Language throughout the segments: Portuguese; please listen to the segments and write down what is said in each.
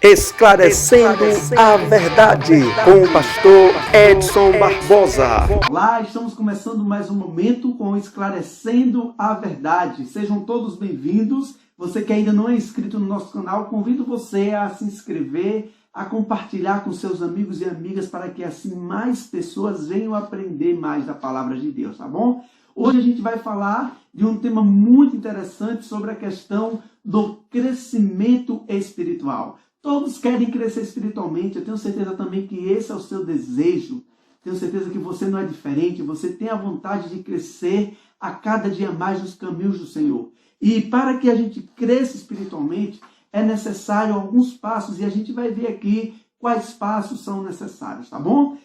Esclarecendo a verdade, com o pastor Edson Barbosa. Olá, estamos começando mais um momento com Esclarecendo a Verdade. Sejam todos bem-vindos. Você que ainda não é inscrito no nosso canal, convido você a se inscrever, a compartilhar com seus amigos e amigas para que assim mais pessoas venham aprender mais da palavra de Deus, tá bom? Hoje a gente vai falar de um tema muito interessante sobre a questão do crescimento espiritual. Todos querem crescer espiritualmente, eu tenho certeza também que esse é o seu desejo. Tenho certeza que você não é diferente, você tem a vontade de crescer a cada dia mais nos caminhos do Senhor. E para que a gente cresça espiritualmente, é necessário alguns passos, e a gente vai ver aqui quais passos são necessários, tá bom?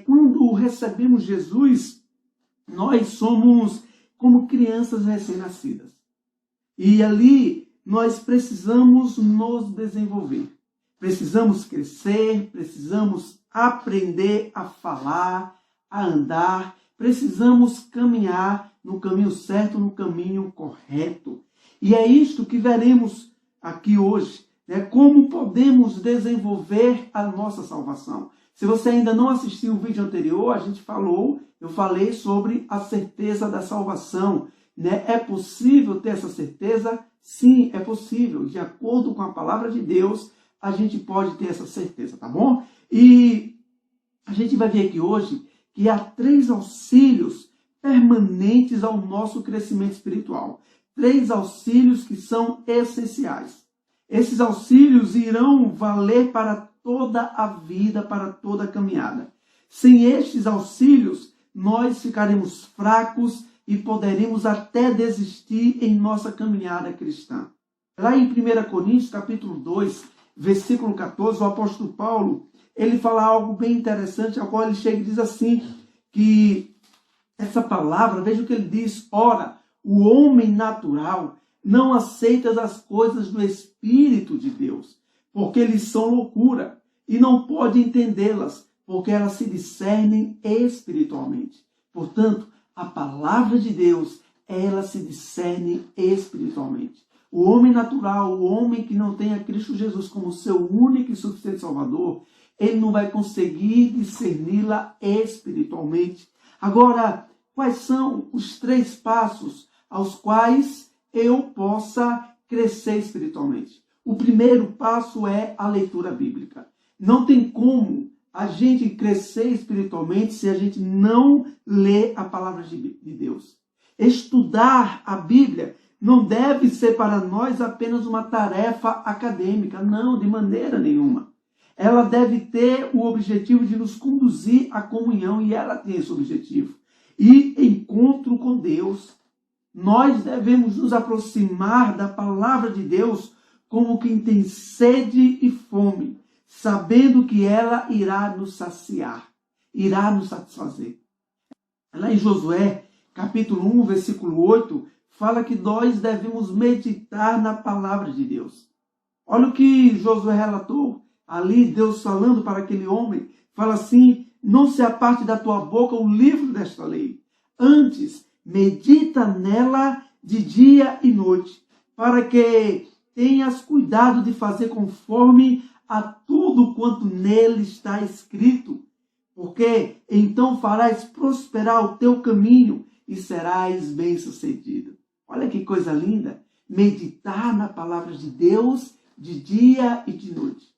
Quando recebemos Jesus, nós somos como crianças recém-nascidas. E ali nós precisamos nos desenvolver. Precisamos crescer, precisamos aprender a falar, a andar, precisamos caminhar no caminho certo, no caminho correto. E é isto que veremos aqui hoje, né? Como podemos desenvolver a nossa salvação. Se você ainda não assistiu o vídeo anterior, eu falei sobre a certeza da salvação, né? É possível ter essa certeza? Sim, é possível. De acordo com a palavra de Deus, a gente pode ter essa certeza, tá bom? E a gente vai ver aqui hoje que há 3 auxílios permanentes ao nosso crescimento espiritual. 3 auxílios que são essenciais. Esses auxílios irão valer para toda a vida, para toda a caminhada. Sem estes auxílios, nós ficaremos fracos e poderemos até desistir em nossa caminhada cristã. Lá em 1 Coríntios, capítulo 2, versículo 14, o apóstolo Paulo, ele fala algo bem interessante, ao qual ele chega e diz assim, que essa palavra, veja o que ele diz: ora, o homem natural não aceita as coisas do Espírito de Deus, porque eles são loucura, e não pode entendê-las, porque elas se discernem espiritualmente. Portanto, a palavra de Deus, ela se discerne espiritualmente. O homem natural, o homem que não tem a Cristo Jesus como seu único e suficiente Salvador, ele não vai conseguir discerni-la espiritualmente. Agora, quais são os 3 passos aos quais eu possa crescer espiritualmente? O primeiro passo é a leitura bíblica. Não tem como a gente crescer espiritualmente se a gente não lê a palavra de Deus. Estudar a Bíblia não deve ser para nós apenas uma tarefa acadêmica. Não, de maneira nenhuma. Ela deve ter o objetivo de nos conduzir à comunhão, e ela tem esse objetivo. E encontro com Deus. Nós devemos nos aproximar da palavra de Deus como quem tem sede e fome, sabendo que ela irá nos saciar, irá nos satisfazer. Lá em Josué, capítulo 1, versículo 8, fala que nós devemos meditar na palavra de Deus. Olha o que Josué relatou ali, Deus falando para aquele homem, fala assim: não se aparte da tua boca o livro desta lei, antes medita nela de dia e noite, para que tenhas cuidado de fazer conforme a tudo quanto nele está escrito, porque então farás prosperar o teu caminho e serás bem-sucedido. Olha que coisa linda, meditar na palavra de Deus de dia e de noite.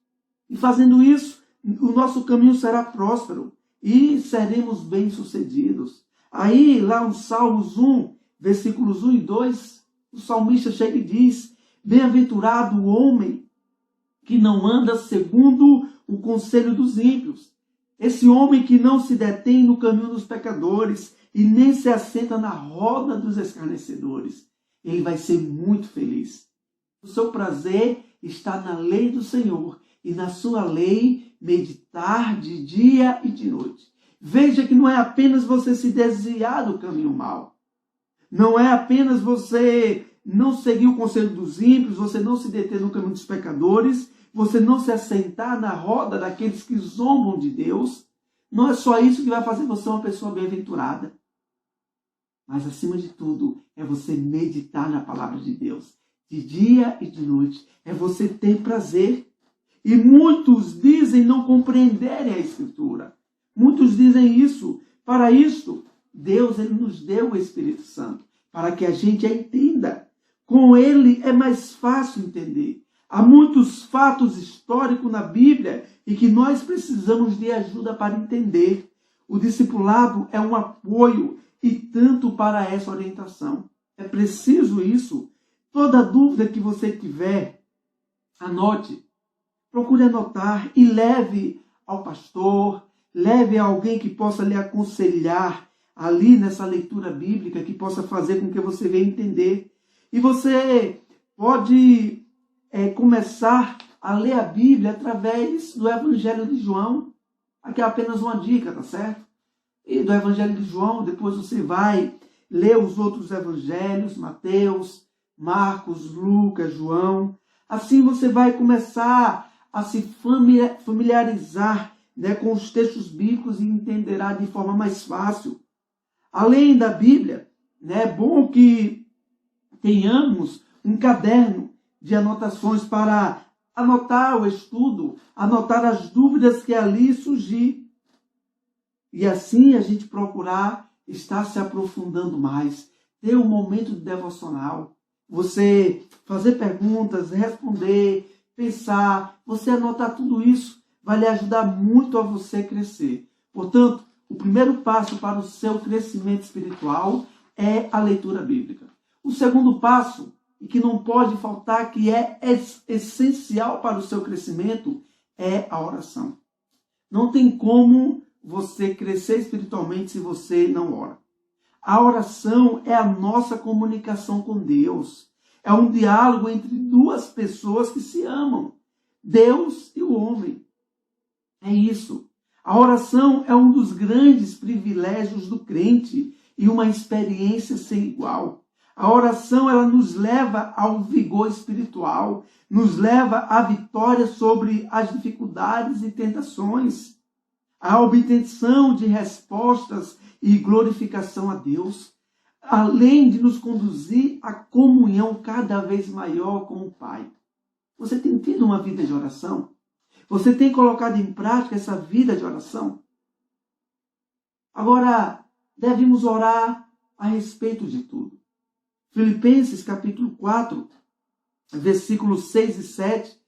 E fazendo isso, o nosso caminho será próspero e seremos bem-sucedidos. Aí, lá no Salmos 1, versículos 1 e 2, o salmista chega e diz: bem-aventurado o homem que não anda segundo o conselho dos ímpios. Esse homem que não se detém no caminho dos pecadores e nem se assenta na roda dos escarnecedores. Ele vai ser muito feliz. O seu prazer está na lei do Senhor, e na sua lei meditar de dia e de noite. Veja que não é apenas você se desviar do caminho mau. Não é apenas você não seguir o conselho dos ímpios, você não se deter no caminho dos pecadores, você não se assentar na roda daqueles que zombam de Deus. Não é só isso que vai fazer você uma pessoa bem-aventurada. Mas, acima de tudo, é você meditar na palavra de Deus. De dia e de noite. É você ter prazer. E muitos dizem não compreenderem a Escritura. Muitos dizem isso. Para isso, Deus ele nos deu o Espírito Santo. Para que a gente a entenda. Com ele é mais fácil entender. Há muitos fatos históricos na Bíblia e que nós precisamos de ajuda para entender. O discipulado é um apoio e tanto para essa orientação. É preciso isso. Toda dúvida que você tiver, anote. Procure anotar e leve ao pastor, leve a alguém que possa lhe aconselhar ali nessa leitura bíblica, que possa fazer com que você venha entender. E você pode começar a ler a Bíblia através do Evangelho de João. Aqui é apenas uma dica, tá certo? E do Evangelho de João, depois você vai ler os outros evangelhos, Mateus, Marcos, Lucas, João. Assim você vai começar a se familiarizar, né, com os textos bíblicos e entenderá de forma mais fácil. Além da Bíblia, né, é bom que tenhamos um caderno de anotações para anotar o estudo, anotar as dúvidas que ali surgir. E assim a gente procurar estar se aprofundando mais, ter um momento de devocional, você fazer perguntas, responder, pensar, você anotar tudo isso, vai lhe ajudar muito a você crescer. Portanto, o primeiro passo para o seu crescimento espiritual é a leitura bíblica. O segundo passo, e que não pode faltar, que é essencial para o seu crescimento, é a oração. Não tem como você crescer espiritualmente se você não ora. A oração é a nossa comunicação com Deus. É um diálogo entre duas pessoas que se amam, Deus e o homem. É isso. A oração é um dos grandes privilégios do crente e uma experiência sem igual. A oração ela nos leva ao vigor espiritual, nos leva à vitória sobre as dificuldades e tentações, à obtenção de respostas e glorificação a Deus, além de nos conduzir à comunhão cada vez maior com o Pai. Você tem tido uma vida de oração? Você tem colocado em prática essa vida de oração? Agora, devemos orar a respeito de tudo. Filipenses capítulo 4, versículos 6 e 7,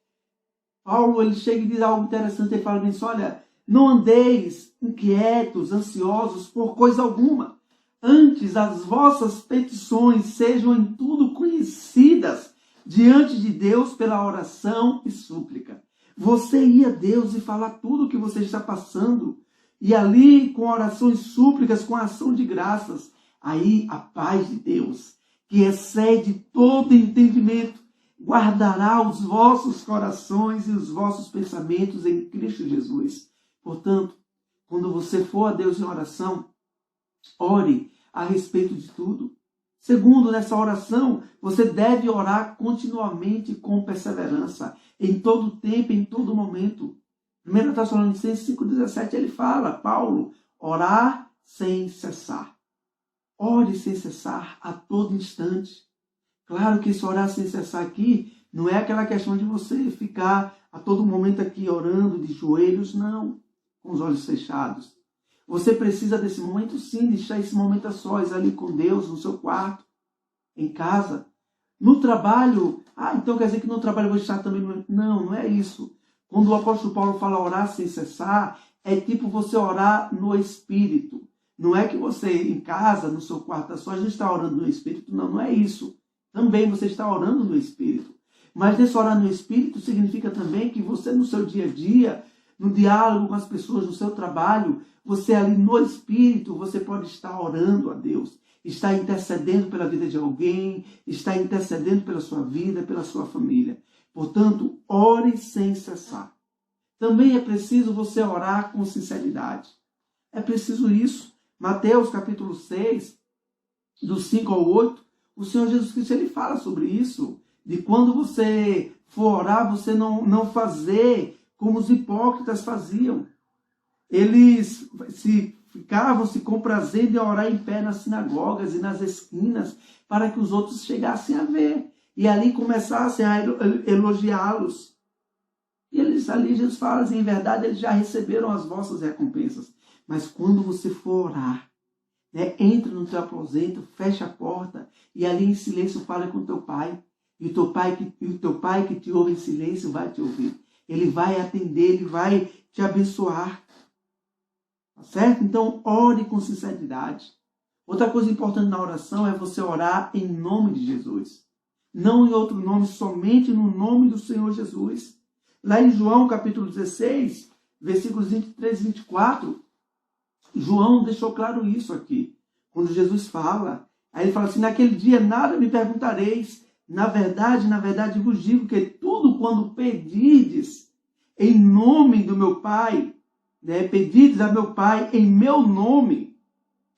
Paulo ele chega e diz algo interessante, ele fala assim, olha, não andeis inquietos, ansiosos por coisa alguma, antes as vossas petições sejam em tudo conhecidas diante de Deus pela oração e súplica. Você ir a Deus e falar tudo o que você está passando, e ali com orações súplicas, com ação de graças, aí a paz de Deus, que excede todo entendimento, guardará os vossos corações e os vossos pensamentos em Cristo Jesus. Portanto, quando você for a Deus em oração, ore a respeito de tudo. Segundo, nessa oração, você deve orar continuamente com perseverança, em todo tempo, em todo momento. 1 Tessalonicenses 5,17, ele fala, Paulo, orar sem cessar. Ore sem cessar a todo instante. Claro que esse orar sem cessar aqui não é aquela questão de você ficar a todo momento aqui orando de joelhos, não, com os olhos fechados. Você precisa desse momento sim, deixar esse momento a sós ali com Deus, no seu quarto, em casa. No trabalho, então quer dizer que no trabalho eu vou estar também... Não, não é isso. Quando o apóstolo Paulo fala orar sem cessar, é tipo você orar no Espírito. Não é que você em casa, no seu quarto, só não está orando no Espírito. Não, não é isso. Também você está orando no Espírito. Mas nesse orar no Espírito significa também que você no seu dia a dia, no diálogo com as pessoas, no seu trabalho, você ali no Espírito, você pode estar orando a Deus. Está intercedendo pela vida de alguém, está intercedendo pela sua vida, pela sua família. Portanto, ore sem cessar. Também é preciso você orar com sinceridade. É preciso isso. Mateus capítulo 6, do 5 ao 8, o Senhor Jesus Cristo ele fala sobre isso. De quando você for orar, você não fazer como os hipócritas faziam. Eles se ficavam se comprazendo em orar em pé nas sinagogas e nas esquinas, para que os outros chegassem a ver e ali começassem a elogiá-los. E ali Jesus fala assim, em verdade eles já receberam as vossas recompensas. Mas quando você for orar, né, entra no teu aposento, fecha a porta e ali em silêncio fala com o teu pai. E o teu pai que te ouve em silêncio vai te ouvir. Ele vai atender, ele vai te abençoar. Tá certo? Então, ore com sinceridade. Outra coisa importante na oração é você orar em nome de Jesus. Não em outro nome, somente no nome do Senhor Jesus. Lá em João, capítulo 16, versículos 23 e 24, João deixou claro isso aqui. Quando Jesus fala, aí ele fala assim, naquele dia nada me perguntareis. Na verdade vos digo que tudo quando pedirdes em nome do meu Pai, né, pedirdes a meu Pai em meu nome,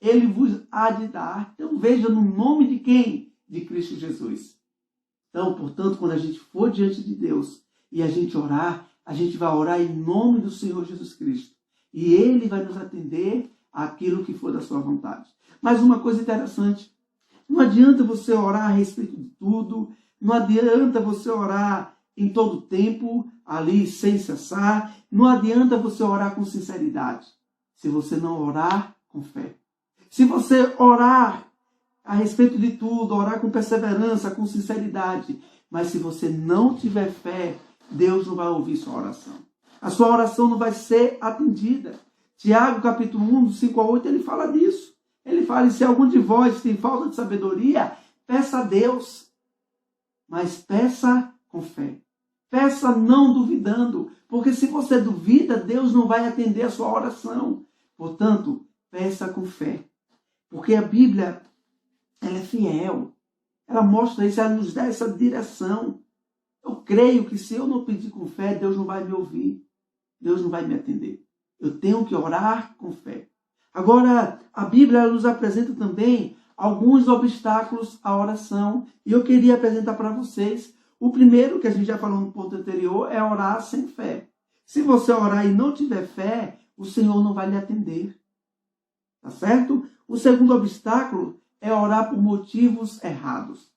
ele vos há de dar. Então veja, no nome de quem? De Cristo Jesus. Então, portanto, quando a gente for diante de Deus e a gente orar, a gente vai orar em nome do Senhor Jesus Cristo. E Ele vai nos atender àquilo que for da sua vontade. Mas uma coisa interessante, não adianta você orar a respeito de tudo, não adianta você orar em todo tempo, ali sem cessar, não adianta você orar com sinceridade, se você não orar com fé. Se você orar a respeito de tudo, orar com perseverança, com sinceridade, mas se você não tiver fé, Deus não vai ouvir sua oração. A sua oração não vai ser atendida. Tiago, capítulo 1, do 5 a 8, ele fala disso. Ele fala, se algum de vós tem falta de sabedoria, peça a Deus, mas peça com fé. Peça não duvidando, porque se você duvida, Deus não vai atender a sua oração. Portanto, peça com fé. Porque a Bíblia, ela é fiel. Ela mostra isso, ela nos dá essa direção. Eu creio que se eu não pedir com fé, Deus não vai me ouvir. Deus não vai me atender. Eu tenho que orar com fé. Agora, a Bíblia nos apresenta também alguns obstáculos à oração. E eu queria apresentar para vocês. O primeiro, que a gente já falou no ponto anterior, é orar sem fé. Se você orar e não tiver fé, o Senhor não vai lhe atender. Tá certo? O segundo obstáculo é orar por motivos errados.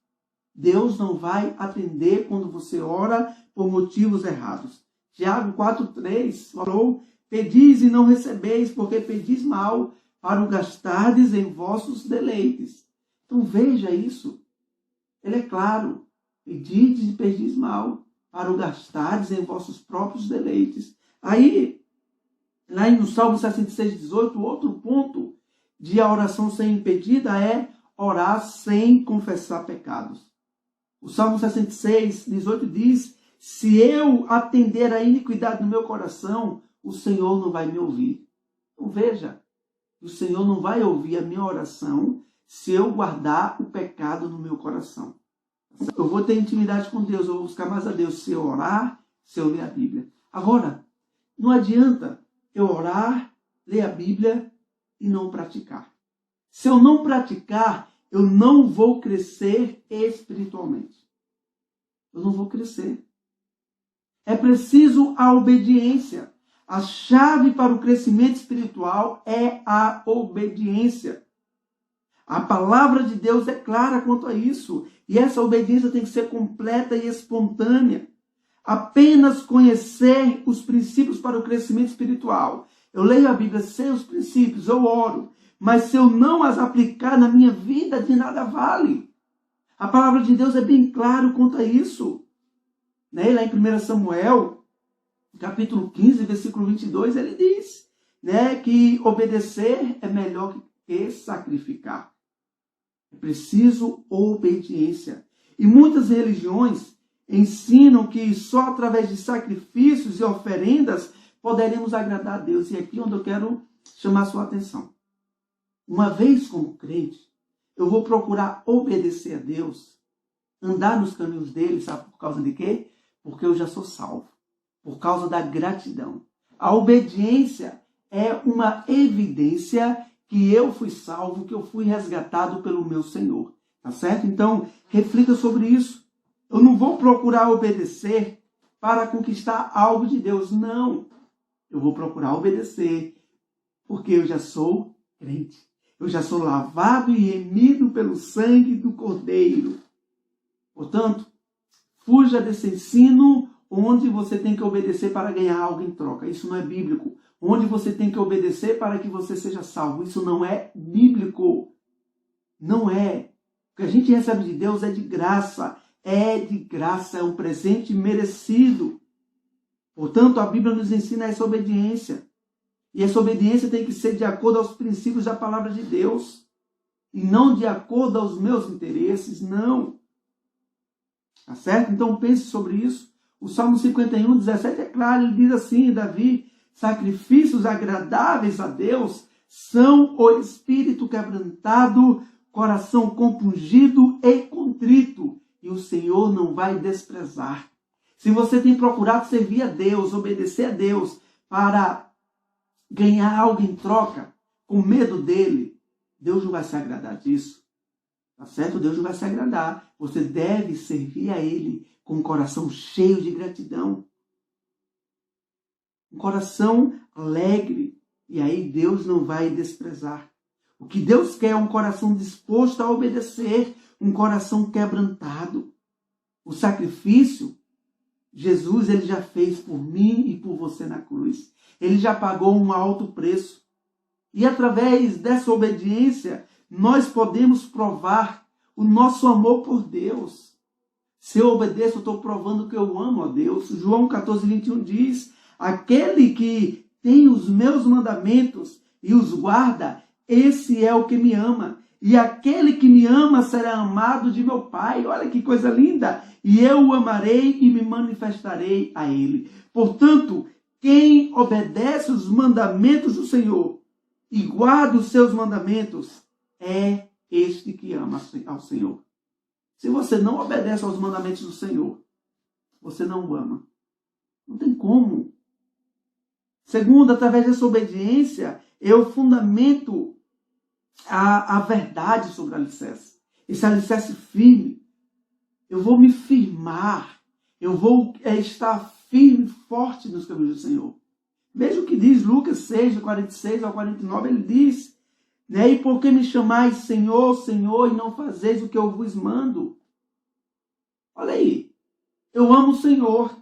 Deus não vai atender quando você ora por motivos errados. Tiago 4,3 falou, pedis e não recebeis, porque pedis mal, para o gastardes em vossos deleites. Então veja isso. Ele é claro. Pedis e pedis mal, para o gastardes em vossos próprios deleites. Aí, lá no Salmo 66,18, outro ponto de a oração ser impedida é orar sem confessar pecados. O Salmo 66,18 diz, se eu atender a iniquidade no meu coração, o Senhor não vai me ouvir. Então veja, o Senhor não vai ouvir a minha oração se eu guardar o pecado no meu coração. Eu vou ter intimidade com Deus, eu vou buscar mais a Deus se eu orar, se eu ler a Bíblia. Agora, não adianta eu orar, ler a Bíblia e não praticar. Se eu não praticar, eu não vou crescer espiritualmente. Eu não vou crescer. É preciso a obediência. A chave para o crescimento espiritual é a obediência. A palavra de Deus é clara quanto a isso. E essa obediência tem que ser completa e espontânea. Apenas conhecer os princípios para o crescimento espiritual. Eu leio a Bíblia sem os princípios, eu oro. Mas se eu não as aplicar na minha vida, de nada vale. A palavra de Deus é bem clara quanto a isso. Né? Lá em 1 Samuel, capítulo 15, versículo 22, ele diz, né, que obedecer é melhor que sacrificar. É preciso obediência. E muitas religiões ensinam que só através de sacrifícios e oferendas poderemos agradar a Deus. E aqui é onde eu quero chamar a sua atenção. Uma vez como crente, eu vou procurar obedecer a Deus, andar nos caminhos dele, sabe por causa de quê? Porque eu já sou salvo. Por causa da gratidão. A obediência é uma evidência que eu fui salvo, que eu fui resgatado pelo meu Senhor. Tá certo? Então, reflita sobre isso. Eu não vou procurar obedecer para conquistar algo de Deus. Não. Eu vou procurar obedecer Porque eu já sou crente. Eu já sou lavado e remido pelo sangue do Cordeiro. Portanto, fuja desse ensino onde você tem que obedecer para ganhar algo em troca. Isso não é bíblico. Onde você tem que obedecer para que você seja salvo. Isso não é bíblico. Não é. O que a gente recebe de Deus é de graça. É de graça, é um presente merecido. Portanto, a Bíblia nos ensina essa obediência. E essa obediência tem que ser de acordo aos princípios da palavra de Deus. E não de acordo aos meus interesses, não. Tá certo? Então pense sobre isso. O Salmo 51, 17 é claro, ele diz assim, Davi, sacrifícios agradáveis a Deus são o espírito quebrantado, coração compungido e contrito, e o Senhor não vai desprezar. Se você tem procurado servir a Deus, obedecer a Deus, para ganhar algo em troca, com medo dele, Deus não vai se agradar disso. Tá certo? Deus não vai se agradar. Você deve servir a Ele com um coração cheio de gratidão. Um coração alegre. E aí Deus não vai desprezar. O que Deus quer é um coração disposto a obedecer, um coração quebrantado. O sacrifício, Jesus ele já fez por mim e por você na cruz. Ele já pagou um alto preço. E através dessa obediência, nós podemos provar o nosso amor por Deus. Se eu obedeço, eu estou provando que eu amo a Deus. João 14, 21 diz, aquele que tem os meus mandamentos e os guarda, esse é o que me ama. E aquele que me ama será amado de meu Pai. Olha que coisa linda. E eu o amarei e me manifestarei a ele. Portanto, quem obedece os mandamentos do Senhor e guarda os seus mandamentos, é este que ama ao Senhor. Se você não obedece aos mandamentos do Senhor, você não o ama. Não tem como. Segundo, através dessa obediência, eu fundamento a verdade sobre o alicerce. Esse alicerce firme. Eu vou me firmar. Eu vou estar firme, forte nos caminhos do Senhor. Veja o que diz Lucas 6, do 46 ao 49, ele diz, né? E por que me chamais Senhor, Senhor, e não fazeis o que eu vos mando? Olha aí, eu amo o Senhor.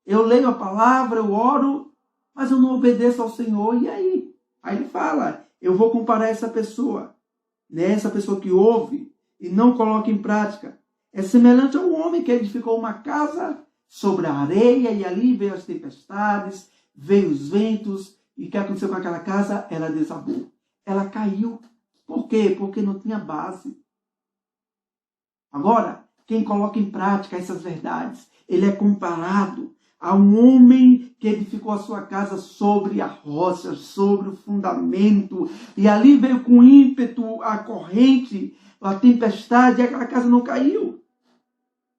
Eu leio a palavra, eu oro, mas eu não obedeço ao Senhor. E aí? Aí ele fala, eu vou comparar essa pessoa, né? Essa pessoa que ouve e não coloca em prática. É semelhante ao homem que edificou uma casa sobre a areia e ali veio as tempestades, veio os ventos. E o que aconteceu com aquela casa? Ela desabou. Ela caiu. Por quê? Porque não tinha base. Agora, quem coloca em prática essas verdades, ele é comparado a um homem que edificou a sua casa sobre a rocha, sobre o fundamento. E ali veio com ímpeto a corrente, a tempestade, e aquela casa não caiu.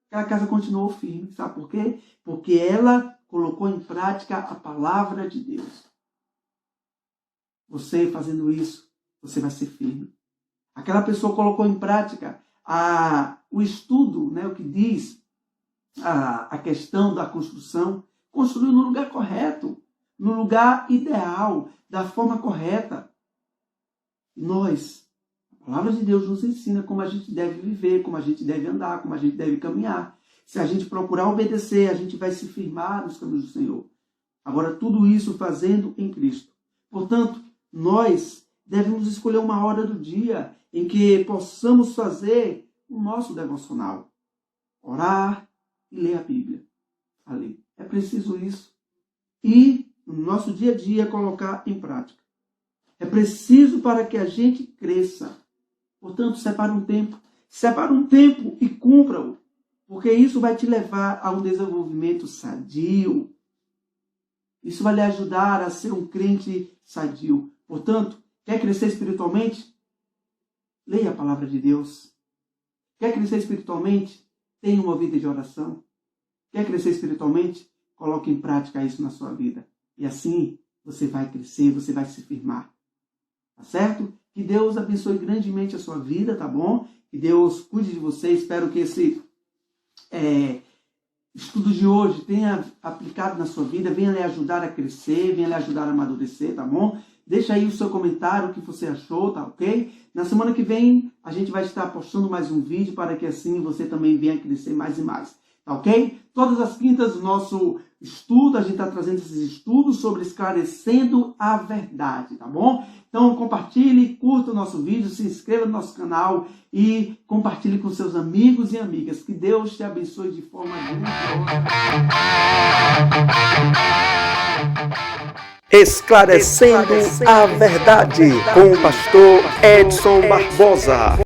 Aquela casa continuou firme. Sabe por quê? Porque ela colocou em prática a palavra de Deus. Você fazendo isso, você vai ser firme. Aquela pessoa colocou em prática o estudo, né, o que diz a questão da construção, construiu no lugar correto, no lugar ideal, da forma correta. Nós, a palavra de Deus nos ensina como a gente deve viver, como a gente deve andar, como a gente deve caminhar. Se a gente procurar obedecer, a gente vai se firmar nos caminhos do Senhor. Agora, tudo isso fazendo em Cristo. Portanto, nós devemos escolher uma hora do dia em que possamos fazer o nosso devocional. Orar e ler a Bíblia. Ali. É preciso isso. E, no nosso dia a dia, colocar em prática. É preciso para que a gente cresça. Portanto, separe um tempo. Separe um tempo e cumpra-o. Porque isso vai te levar a um desenvolvimento sadio. Isso vai lhe ajudar a ser um crente sadio. Portanto, quer crescer espiritualmente? Leia a palavra de Deus. Quer crescer espiritualmente? Tenha uma vida de oração. Quer crescer espiritualmente? Coloque em prática isso na sua vida. E assim você vai crescer, você vai se firmar. Tá certo? Que Deus abençoe grandemente a sua vida, tá bom? Que Deus cuide de você. Espero que estudo de hoje tenha aplicado na sua vida, venha lhe ajudar a crescer, venha lhe ajudar a amadurecer, tá bom? Deixa aí o seu comentário, o que você achou, tá ok? Na semana que vem, a gente vai estar postando mais um vídeo para que assim você também venha crescer mais e mais, tá ok? Todas as quintas, o nosso estudo, a gente está trazendo esses estudos sobre esclarecendo a verdade, tá bom? Então, compartilhe, curta o nosso vídeo, se inscreva no nosso canal e compartilhe com seus amigos e amigas. Que Deus te abençoe de forma grandiosa. Esclarecendo a verdade com o pastor Edson Barbosa.